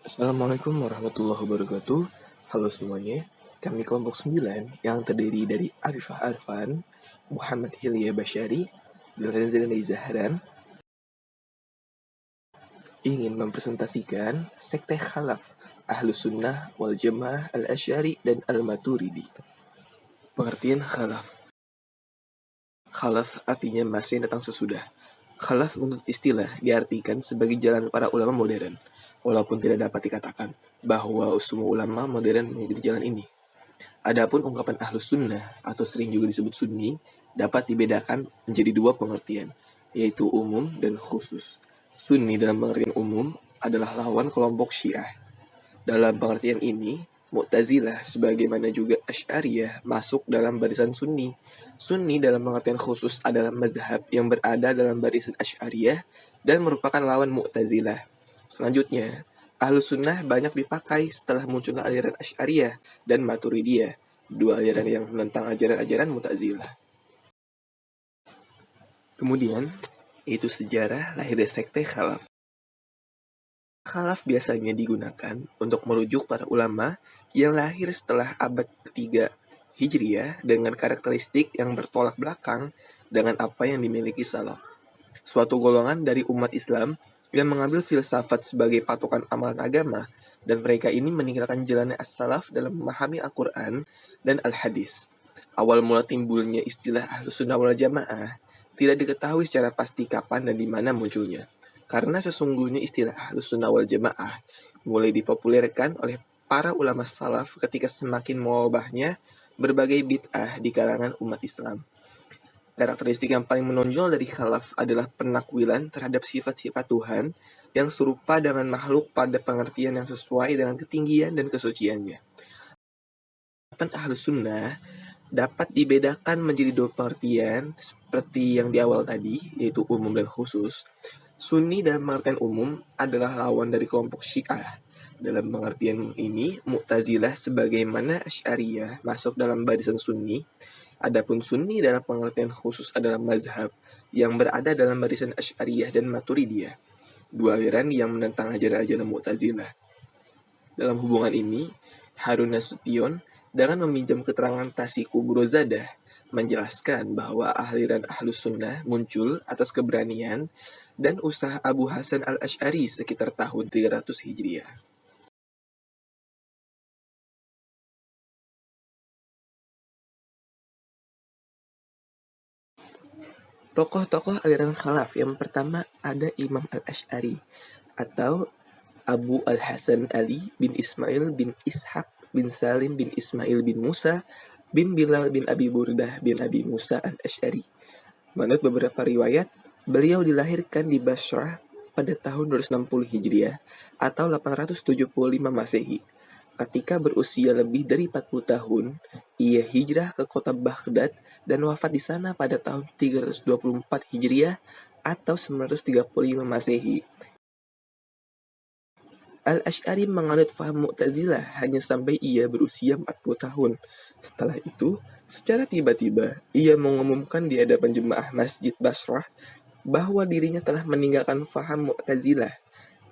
Assalamualaikum warahmatullahi wabarakatuh. Halo semuanya. Kami kelompok 9 yang terdiri dari Arifah Arfan, Muhammad Hilya Basyari, dan Reza Zahran ingin mempresentasikan sekte Khalaf Ahlus Sunnah wal Jamaah Al-Asy'ari dan Al-Maturidi. Pengertian Khalaf. Khalaf artinya masa yang datang sesudah. Khalaf menurut istilah diartikan sebagai jalan para ulama modern, walaupun tidak dapat dikatakan bahwa semua ulama modern mengikuti jalan ini. Adapun ungkapan Ahlus Sunnah atau sering juga disebut Sunni dapat dibedakan menjadi dua pengertian, yaitu umum dan khusus. Sunni dalam pengertian umum adalah lawan kelompok Syiah. Dalam pengertian ini, Mu'tazilah sebagaimana juga Asy'ariyah masuk dalam barisan Sunni. Sunni dalam pengertian khusus adalah mazhab yang berada dalam barisan Asy'ariyah dan merupakan lawan Mu'tazilah. Selanjutnya, Ahlus Sunnah banyak dipakai setelah munculnya aliran Asy'ariyah dan Maturidiyah, dua aliran yang menentang ajaran-ajaran Mu'tazilah. Kemudian, itu sejarah lahirnya sekte Khalaf. Khalaf biasanya digunakan untuk merujuk para ulama yang lahir setelah abad ketiga Hijriah dengan karakteristik yang bertolak belakang dengan apa yang dimiliki salaf. Suatu golongan dari umat Islam yang mengambil filsafat sebagai patokan amalan agama, dan mereka ini meninggalkan jalannya as-salaf dalam memahami Al-Quran dan Al-Hadis. Awal mula timbulnya istilah Ahlus Sunnah wal Jamaah tidak diketahui secara pasti kapan dan di mana munculnya. Karena sesungguhnya istilah Ahlus Sunnah wal Jamaah mulai dipopulerkan oleh para ulama salaf ketika semakin mewabahnya berbagai bid'ah di kalangan umat Islam. Karakteristik yang paling menonjol dari Khalaf adalah penakwilan terhadap sifat-sifat Tuhan yang serupa dengan makhluk pada pengertian yang sesuai dengan ketinggian dan kesuciannya. Pendapat Ahlus Sunnah dapat dibedakan menjadi dua pengertian seperti yang di awal tadi, yaitu umum dan khusus. Sunni dalam pengertian umum adalah lawan dari kelompok Syiah. Dalam pengertian ini, Mu'tazilah sebagaimana Asy'ariyah masuk dalam barisan Sunni. Adapun Sunni dalam pengertian khusus adalah mazhab yang berada dalam barisan Asy'ariyah dan Maturidiyah, dua aliran yang menentang ajaran-ajaran Mu'tazilah. Dalam hubungan ini, Harun Nasution dengan meminjam keterangan Tasiqu Burozadah menjelaskan bahwa aliran Ahlus Sunnah muncul atas keberanian dan usaha Abu Hasan al-Asy'ari sekitar tahun 300 Hijriah. Tokoh-tokoh aliran Khalaf yang pertama ada Imam al-Asy'ari atau Abu al-Hasan Ali bin Ismail bin Ishaq bin Salim bin Ismail bin Musa bin Bilal bin Abi Burdah bin Abi Musa al-Asy'ari. Menurut beberapa riwayat, beliau dilahirkan di Basrah pada tahun 260 Hijriah atau 875 Masehi. Ketika berusia lebih dari 40 tahun, ia hijrah ke kota Baghdad dan wafat di sana pada tahun 324 Hijriah atau 935 Masehi. Al-Asy'ari menganut faham Mu'tazilah hanya sampai ia berusia 40 tahun. Setelah itu, secara tiba-tiba, ia mengumumkan di hadapan jemaah Masjid Basrah bahwa dirinya telah meninggalkan faham Mu'tazilah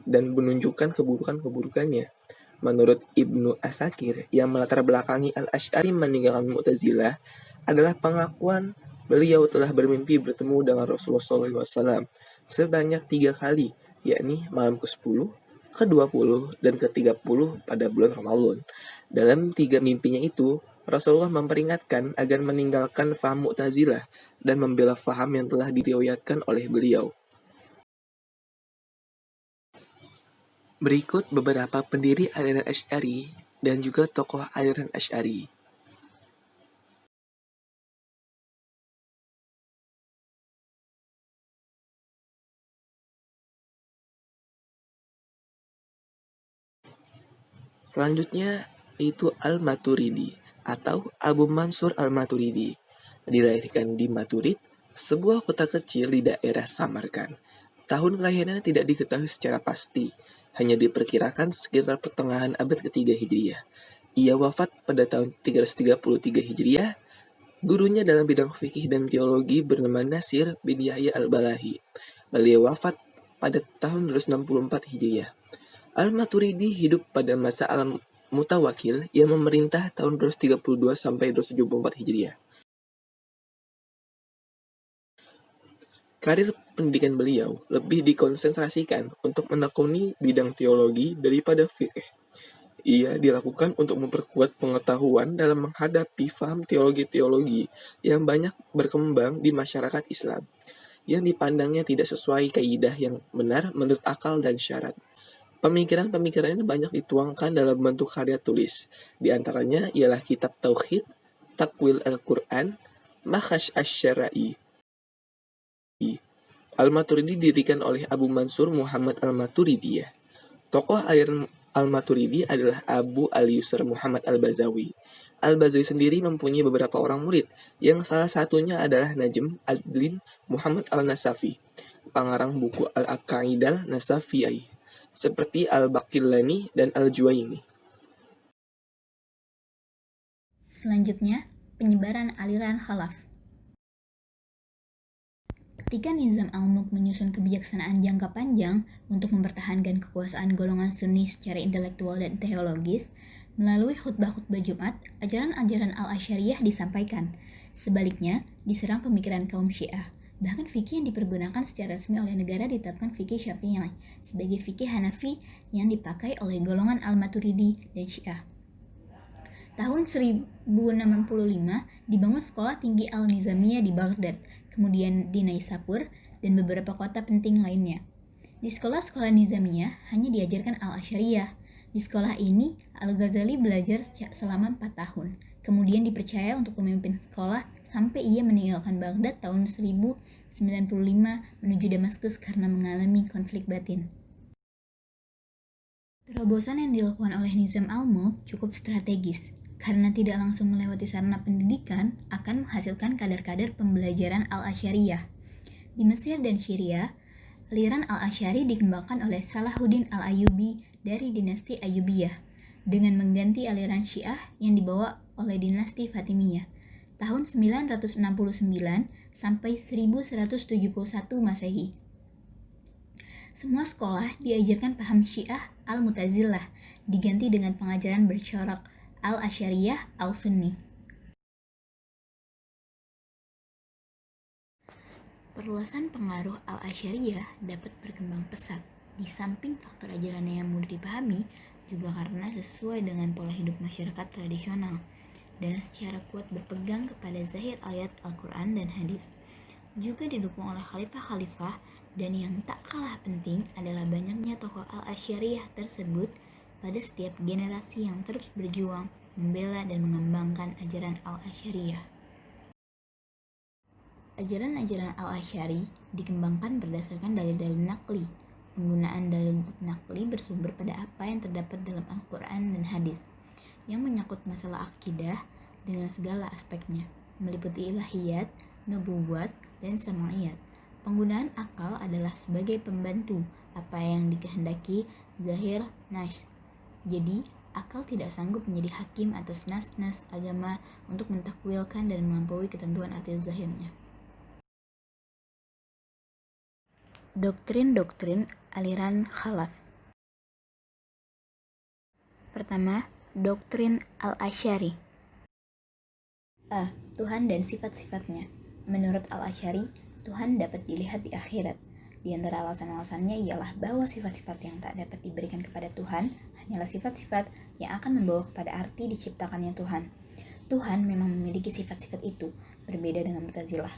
dan menunjukkan keburukan-keburukannya. Menurut Ibnu Asakir, yang melatar belakangi Al-Asy'ari meninggalkan Mu'tazilah adalah pengakuan beliau telah bermimpi bertemu dengan Rasulullah SAW sebanyak 3 kali, yakni malam ke-10, ke-20, dan ke-30 pada bulan Ramadan. Dalam 3 mimpinya itu, Rasulullah memperingatkan agar meninggalkan faham Mu'tazilah dan membela faham yang telah diriwayatkan oleh beliau. Berikut beberapa pendiri aliran Asy'ari dan juga tokoh aliran Asy'ari. Selanjutnya yaitu Al-Maturidi atau Abu Mansur Al-Maturidi. Dilahirkan di Maturid, sebuah kota kecil di daerah Samarkand. Tahun kelahirannya tidak diketahui secara pasti, hanya diperkirakan sekitar pertengahan abad ketiga Hijriah. Ia wafat pada tahun 333 Hijriah. Gurunya dalam bidang fikih dan teologi bernama Nasir bin Yahya al-Balahi. Beliau wafat pada tahun 264 Hijriah. Al-Maturidi hidup pada masa Al-Mutawakil yang memerintah tahun 232 sampai 274 Hijriah. Karir pendidikan beliau lebih dikonsentrasikan untuk menekuni bidang teologi daripada fikih. Ia dilakukan untuk memperkuat pengetahuan dalam menghadapi faham teologi-teologi yang banyak berkembang di masyarakat Islam, yang dipandangnya tidak sesuai kaidah yang benar menurut akal dan syarat. Pemikiran-pemikirannya banyak dituangkan dalam bentuk karya tulis. Di antaranya ialah kitab Tauhid, Takwil Al-Quran, Makhash Asy-Syara'i. Al-Maturidi didirikan oleh Abu Mansur Muhammad Al-Maturidiyah. Tokoh aliran Al-Maturidi adalah Abu Al-Yusr Muhammad Al-Bazawi. Al-Bazawi sendiri mempunyai beberapa orang murid, yang salah satunya adalah Najm ad-Din Muhammad Al-Nasafi, pengarang buku Al-Aqaidah Nasafiyah, seperti Al-Baqillani dan Al-Juwaini. Selanjutnya, penyebaran aliran khalaf. Ketika Nizam al-Mulk menyusun kebijaksanaan jangka panjang untuk mempertahankan kekuasaan golongan Sunni secara intelektual dan teologis, melalui khutbah-khutbah Jumat, ajaran-ajaran al-Asy'ariyah disampaikan. Sebaliknya, diserang pemikiran kaum Syiah. Bahkan fikih yang dipergunakan secara resmi oleh negara ditetapkan fikih Syafi'i sebagai fikih Hanafi yang dipakai oleh golongan Al-Maturidi dan Syiah. Tahun 1065 dibangun sekolah tinggi Al-Nizamiyah di Baghdad, kemudian di Naisapur, dan beberapa kota penting lainnya. Di sekolah-sekolah Nizamiyah hanya diajarkan Al-Asy'ariyah. Di sekolah ini, Al-Ghazali belajar selama 4 tahun, kemudian dipercaya untuk memimpin sekolah sampai ia meninggalkan Baghdad tahun 1095 menuju Damaskus karena mengalami konflik batin. Terobosan yang dilakukan oleh Nizam al-Mulk cukup strategis, karena tidak langsung melewati sarana pendidikan akan menghasilkan kadar-kadar pembelajaran al-Asy'ariyah. Di Mesir dan Syria, aliran al-Asy'ari dikembangkan oleh Salahuddin al-Ayyubi dari dinasti Ayyubiyah, dengan mengganti aliran Syiah yang dibawa oleh dinasti Fatimiyah tahun 969 sampai 1171 Masehi. Semua sekolah diajarkan paham Syiah al-Mu'tazilah, diganti dengan pengajaran bercorak al-Asy'ariyah al-Sunni. Perluasan pengaruh al-Asy'ariyah dapat berkembang pesat, di samping faktor ajarannya yang mudah dipahami, juga karena sesuai dengan pola hidup masyarakat tradisional, dan secara kuat berpegang kepada zahir ayat Al-Quran dan hadis. Juga didukung oleh khalifah-khalifah, dan yang tak kalah penting adalah banyaknya tokoh al-Asy'ariyah tersebut pada setiap generasi yang terus berjuang membela dan mengembangkan ajaran al-Asy'ariyah. Ajaran-ajaran al-Asy'ari dikembangkan berdasarkan dalil-dalil naqli. Penggunaan dalil naqli bersumber pada apa yang terdapat dalam Al-Quran dan hadis, yang menyangkut masalah akidah dengan segala aspeknya, meliputi ilahiyat, nubuwat, dan sama'iyat. Penggunaan akal adalah sebagai pembantu apa yang dikehendaki zahir nas. Jadi, akal tidak sanggup menjadi hakim atas nas-nas agama untuk mentakwilkan dan melampaui ketentuan arti zahirnya. Doktrin-doktrin aliran khalaf. Pertama, doktrin al-Asy'ari. Tuhan dan sifat-sifatnya. Menurut al-Asy'ari, Tuhan dapat dilihat di akhirat. Di antara alasan-alasannya ialah bahwa sifat-sifat yang tak dapat diberikan kepada Tuhan hanyalah sifat-sifat yang akan membawa kepada arti diciptakannya Tuhan. Tuhan memang memiliki sifat-sifat itu, berbeda dengan Mu'tazilah.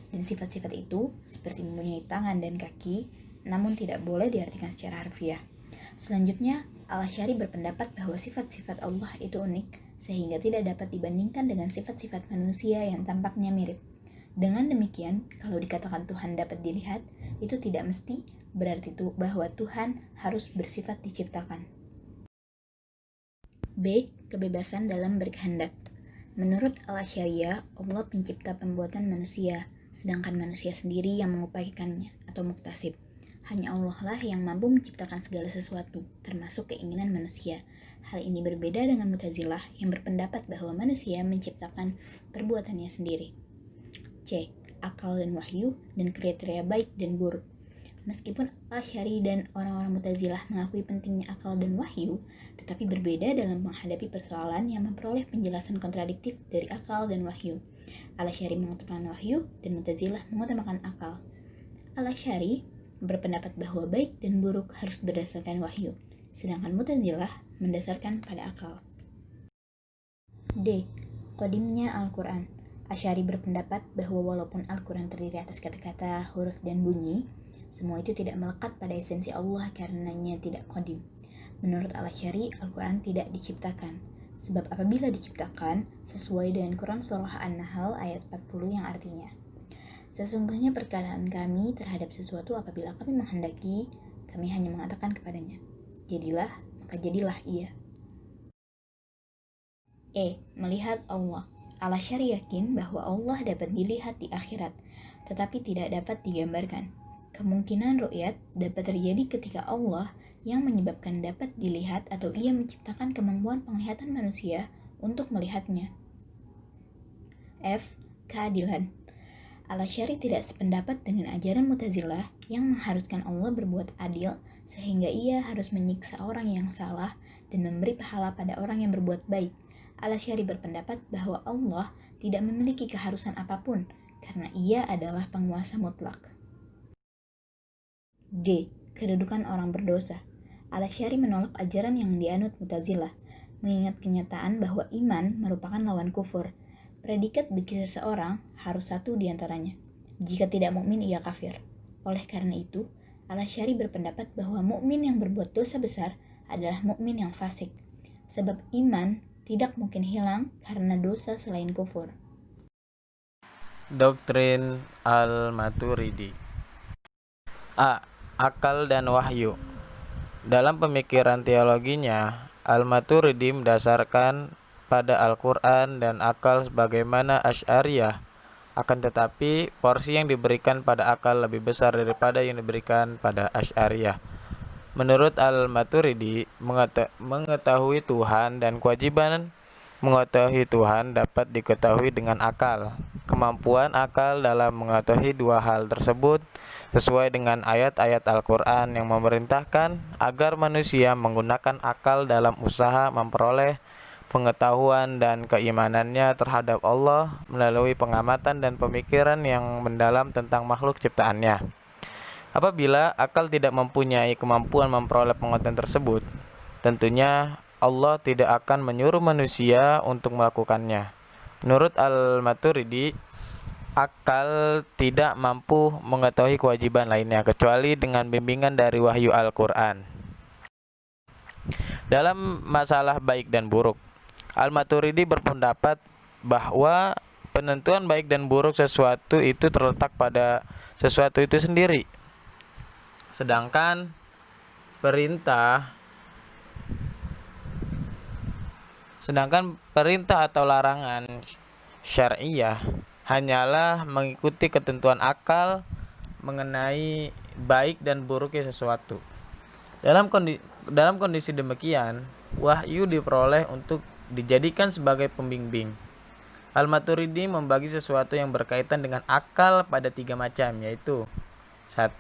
Dan sifat-sifat itu seperti mempunyai tangan dan kaki, namun tidak boleh diartikan secara harfiah. Selanjutnya, al-Asy'ari berpendapat bahwa sifat-sifat Allah itu unik, sehingga tidak dapat dibandingkan dengan sifat-sifat manusia yang tampaknya mirip. Dengan demikian, kalau dikatakan Tuhan dapat dilihat, itu tidak mesti berarti bahwa Tuhan harus bersifat diciptakan. B. Kebebasan dalam berkehendak. Menurut al-Asy'ariyah, Allah pencipta pembuatan manusia, sedangkan manusia sendiri yang mengupayakannya atau muktasib. Hanya Allah lah yang mampu menciptakan segala sesuatu, termasuk keinginan manusia. Hal ini berbeda dengan Mu'tazilah yang berpendapat bahwa manusia menciptakan perbuatannya sendiri. C. Akal dan wahyu dan kriteria baik dan buruk. Meskipun Al-Asy'ari dan orang-orang Mu'tazilah mengakui pentingnya akal dan wahyu, tetapi berbeda dalam menghadapi persoalan yang memperoleh penjelasan kontradiktif dari akal dan wahyu. Al-Asy'ari mengutamakan wahyu dan Mu'tazilah mengutamakan akal. Al-Asy'ari berpendapat bahwa baik dan buruk harus berdasarkan wahyu, sedangkan Mu'tazilah mendasarkan pada akal. D. Qadimnya Al-Quran. Asy'ari berpendapat bahwa walaupun Al-Quran terdiri atas kata-kata, huruf, dan bunyi, semua itu tidak melekat pada esensi Allah karenanya tidak qadim. Menurut Al-Asy'ari, Al-Quran tidak diciptakan. Sebab apabila diciptakan, sesuai dengan Quran Surah An-Nahl ayat 40 yang artinya, sesungguhnya perkataan kami terhadap sesuatu apabila kami menghendaki, kami hanya mengatakan kepadanya, jadilah, maka jadilah ia. Melihat Allah. Al-Asy'ari yakin bahwa Allah dapat dilihat di akhirat, tetapi tidak dapat digambarkan. Kemungkinan ru'yat dapat terjadi ketika Allah yang menyebabkan dapat dilihat atau ia menciptakan kemampuan penglihatan manusia untuk melihatnya. F. Keadilan. Al-Asy'ari tidak sependapat dengan ajaran Mu'tazilah yang mengharuskan Allah berbuat adil sehingga ia harus menyiksa orang yang salah dan memberi pahala pada orang yang berbuat baik. Al-Asy'ari berpendapat bahwa Allah tidak memiliki keharusan apapun karena ia adalah penguasa mutlak. G. Kedudukan orang berdosa. Al-Asy'ari menolak ajaran yang dianut Mu'tazilah, mengingat kenyataan bahwa iman merupakan lawan kufur. Predikat bagi seseorang harus satu di antaranya. Jika tidak mukmin, ia kafir. Oleh karena itu, Al-Asy'ari berpendapat bahwa mukmin yang berbuat dosa besar adalah mukmin yang fasik. Sebab iman tidak mungkin hilang karena dosa selain kufur. Doktrin Al-Maturidi. A. Akal dan wahyu. Dalam pemikiran teologinya, Al-Maturidi mendasarkan pada Al-Quran dan akal sebagaimana Asy'ariyah. Akan tetapi, porsi yang diberikan pada akal lebih besar daripada yang diberikan pada Asy'ariyah. Menurut Al-Maturidi, mengetahui Tuhan dan kewajiban mengetahui Tuhan dapat diketahui dengan akal. Kemampuan akal dalam mengetahui dua hal tersebut sesuai dengan ayat-ayat Al-Quran yang memerintahkan agar manusia menggunakan akal dalam usaha memperoleh pengetahuan dan keimanannya terhadap Allah melalui pengamatan dan pemikiran yang mendalam tentang makhluk ciptaannya. Apabila akal tidak mempunyai kemampuan memperoleh pengetahuan tersebut, tentunya Allah tidak akan menyuruh manusia untuk melakukannya. Menurut Al-Maturidi, akal tidak mampu mengetahui kewajiban lainnya kecuali dengan bimbingan dari wahyu Al-Quran. Dalam masalah baik dan buruk, Al-Maturidi berpendapat bahwa penentuan baik dan buruk sesuatu itu terletak pada sesuatu itu sendiri. Sedangkan perintah atau larangan syariah hanyalah mengikuti ketentuan akal mengenai baik dan buruknya sesuatu. Dalam kondisi demikian, wahyu diperoleh untuk dijadikan sebagai pembimbing. Al-Maturidi membagi sesuatu yang berkaitan dengan akal pada 3 macam, yaitu 1.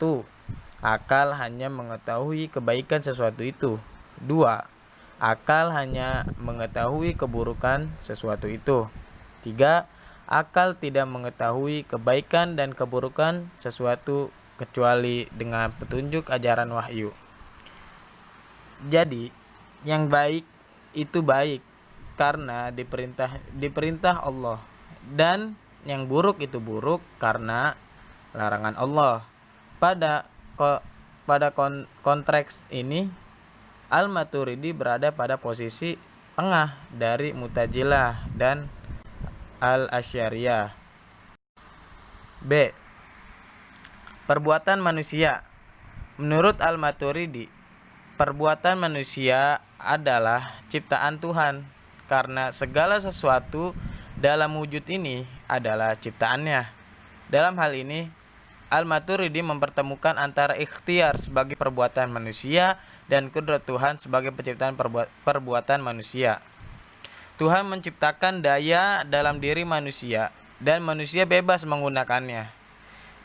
Akal hanya mengetahui kebaikan sesuatu itu. 2. Akal hanya mengetahui keburukan sesuatu itu. 3. Akal tidak mengetahui kebaikan dan keburukan sesuatu kecuali dengan petunjuk ajaran wahyu. Jadi, yang baik itu baik karena diperintah Allah, dan yang buruk itu buruk karena larangan Allah. Pada konteks ini, Al-Maturidi berada pada posisi tengah dari Mu'tazilah dan Al-Asy'ariyah. B. Perbuatan manusia. Menurut Al-Maturidi, perbuatan manusia adalah ciptaan Tuhan karena segala sesuatu dalam wujud ini adalah ciptaannya. Dalam hal ini, Al-Maturidi mempertemukan antara ikhtiar sebagai perbuatan manusia dan kudrat Tuhan sebagai penciptaan perbuatan manusia. Tuhan menciptakan daya dalam diri manusia dan manusia bebas menggunakannya.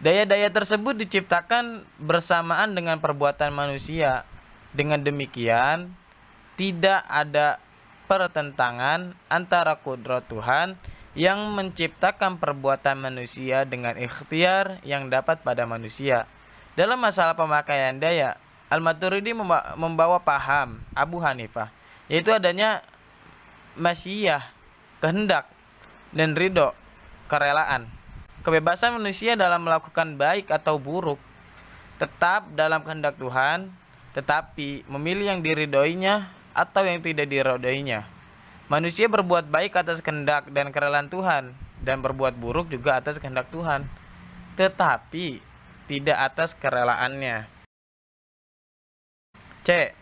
Daya-daya tersebut diciptakan bersamaan dengan perbuatan manusia. Dengan demikian, tidak ada pertentangan antara kudrat Tuhan yang menciptakan perbuatan manusia dengan ikhtiar yang dapat pada manusia. Dalam masalah pemakaian daya, Al-Maturidi membawa paham Abu Hanifah, yaitu adanya masyiyah, kehendak, dan ridho, kerelaan. Kebebasan manusia dalam melakukan baik atau buruk tetap dalam kehendak Tuhan, tetapi memilih yang diridhoinya atau yang tidak diridhoinya. Manusia berbuat baik atas kehendak dan kerelaan Tuhan, dan berbuat buruk juga atas kehendak Tuhan, tetapi tidak atas kerelaannya. C.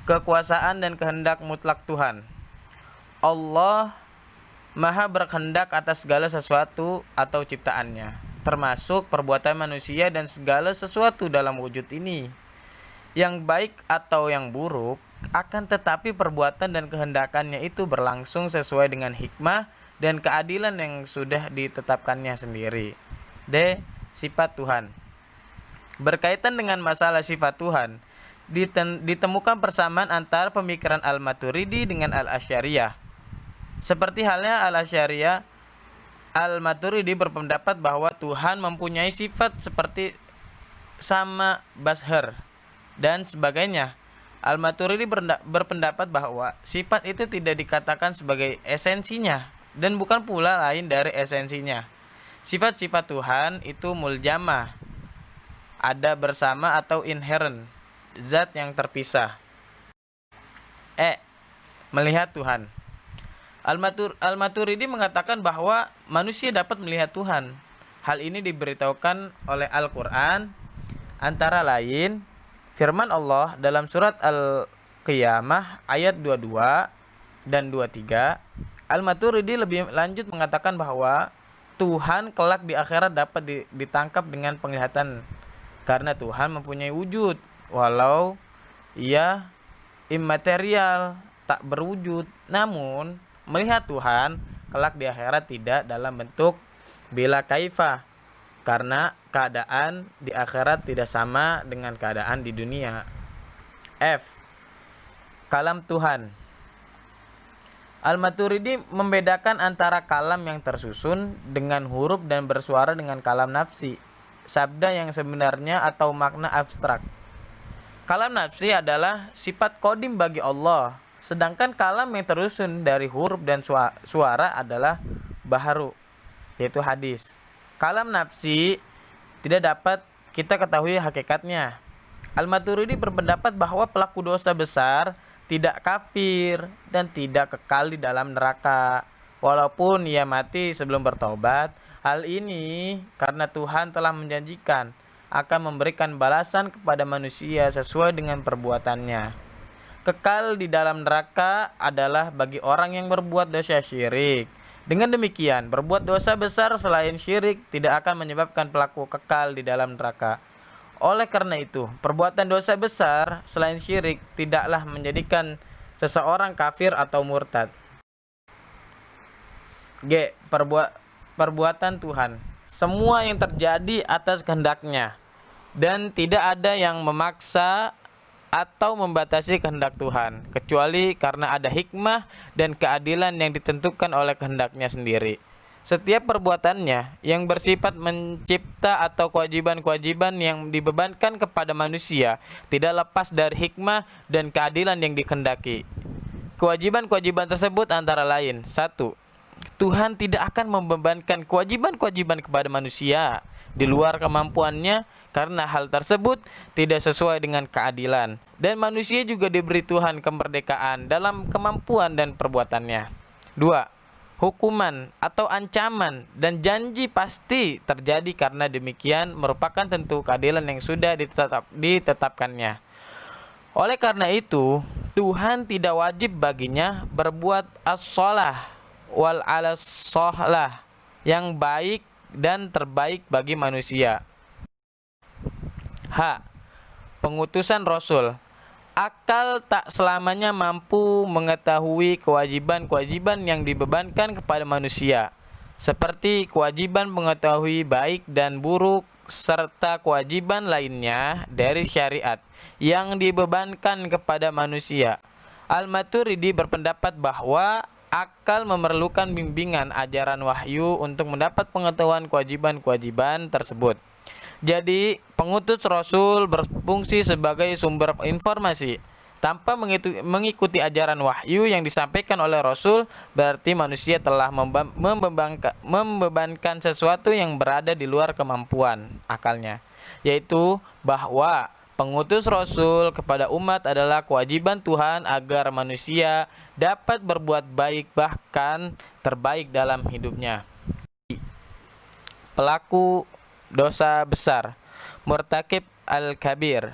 Kekuasaan dan kehendak mutlak Tuhan. Allah Maha berkehendak atas segala sesuatu atau ciptaannya, termasuk perbuatan manusia dan segala sesuatu dalam wujud ini, yang baik atau yang buruk. Akan tetapi perbuatan dan kehendakannya itu berlangsung sesuai dengan hikmah dan keadilan yang sudah ditetapkannya sendiri. D. Sifat Tuhan. Berkaitan dengan masalah sifat Tuhan, ditemukan persamaan antara pemikiran Al-Maturidi dengan Al-Asy'ariyah. Seperti halnya Al-Asy'ariyah, Al-Maturidi berpendapat bahwa Tuhan mempunyai sifat seperti sama, basar, dan sebagainya. Al-Maturidi berpendapat bahwa sifat itu tidak dikatakan sebagai esensinya dan bukan pula lain dari esensinya. Sifat-sifat Tuhan itu muljamah, ada bersama atau inherent, zat yang terpisah. E. Melihat Tuhan. Al-Maturidi mengatakan bahwa manusia dapat melihat Tuhan. Hal ini diberitahukan oleh Al-Quran, antara lain firman Allah dalam surat Al-Qiyamah ayat 22 dan 23. Al-Maturidi lebih lanjut mengatakan bahwa Tuhan kelak di akhirat dapat ditangkap dengan penglihatan, karena Tuhan mempunyai wujud walau ia imaterial, tak berwujud. Namun melihat Tuhan kelak di akhirat tidak dalam bentuk bila kaifah, karena keadaan di akhirat tidak sama dengan keadaan di dunia. F. Kalam Tuhan. Al-Maturidi membedakan antara kalam yang tersusun dengan huruf dan bersuara dengan kalam nafsi, sabda yang sebenarnya atau makna abstrak. Kalam nafsi adalah sifat qadim bagi Allah, sedangkan kalam yang tersusun dari huruf dan suara adalah baharu, yaitu hadis. Kalam nafsi tidak dapat kita ketahui hakikatnya. Al-Maturidi berpendapat bahwa pelaku dosa besar tidak kafir dan tidak kekal di dalam neraka, walaupun ia mati sebelum bertobat. Hal ini karena Tuhan telah menjanjikan akan memberikan balasan kepada manusia sesuai dengan perbuatannya. Kekal di dalam neraka adalah bagi orang yang berbuat dosa syirik. Dengan demikian, berbuat dosa besar selain syirik tidak akan menyebabkan pelaku kekal di dalam neraka. Oleh karena itu, perbuatan dosa besar selain syirik tidaklah menjadikan seseorang kafir atau murtad. G. Perbuatan Tuhan. Semua yang terjadi atas kehendaknya, dan tidak ada yang memaksa atau membatasi kehendak Tuhan, kecuali karena ada hikmah dan keadilan yang ditentukan oleh kehendaknya sendiri. Setiap perbuatannya yang bersifat mencipta atau kewajiban-kewajiban yang dibebankan kepada manusia tidak lepas dari hikmah dan keadilan yang dikehendaki. Kewajiban-kewajiban tersebut antara lain: 1. Tuhan tidak akan membebankan kewajiban-kewajiban kepada manusia di luar kemampuannya, karena hal tersebut tidak sesuai dengan keadilan, dan manusia juga diberi Tuhan kemerdekaan dalam kemampuan dan perbuatannya. 2. Hukuman atau ancaman dan janji pasti terjadi, karena demikian merupakan tentu keadilan yang sudah ditetapkannya. Oleh karena itu, Tuhan tidak wajib baginya berbuat as-shalah wal alas-sohlah yang baik dan terbaik bagi manusia. H. Pengutusan Rasul. Akal tak selamanya mampu mengetahui kewajiban-kewajiban yang dibebankan kepada manusia. seperti kewajiban mengetahui baik dan buruk serta kewajiban lainnya dari syariat yang dibebankan kepada manusia. Al-Maturidi berpendapat bahwa akal memerlukan bimbingan ajaran wahyu untuk mendapat pengetahuan kewajiban-kewajiban tersebut. Jadi, pengutus Rasul berfungsi sebagai sumber informasi. Tanpa mengikuti ajaran wahyu yang disampaikan oleh Rasul, berarti manusia telah membebankan sesuatu yang berada di luar kemampuan akalnya, yaitu bahwa pengutus Rasul kepada umat adalah kewajiban Tuhan agar manusia dapat berbuat baik, bahkan terbaik dalam hidupnya. Pelaku dosa besar, murtakib al-kabir.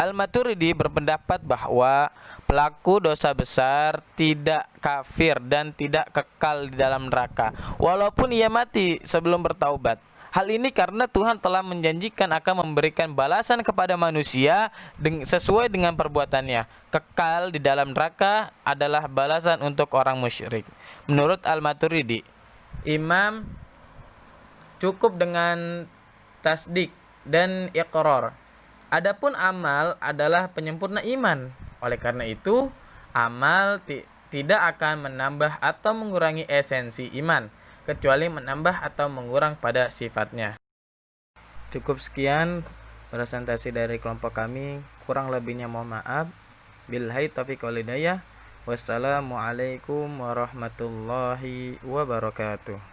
Al-Maturidi berpendapat bahwa pelaku dosa besar tidak kafir dan tidak kekal di dalam neraka, walaupun ia mati sebelum bertaubat. Hal ini karena Tuhan telah menjanjikan akan memberikan balasan kepada manusia sesuai dengan perbuatannya. Kekal di dalam neraka adalah balasan untuk orang musyrik. Menurut Al-Maturidi, imam cukup dengan tasdik dan iqrar. Adapun amal adalah penyempurna iman. Oleh karena itu, amal tidak akan menambah atau mengurangi esensi iman, kecuali menambah atau mengurang pada sifatnya. Cukup sekian presentasi dari kelompok kami. Kurang lebihnya mohon maaf. Billahi taufiq wal hidayah. Wassalamualaikum warahmatullahi wabarakatuh.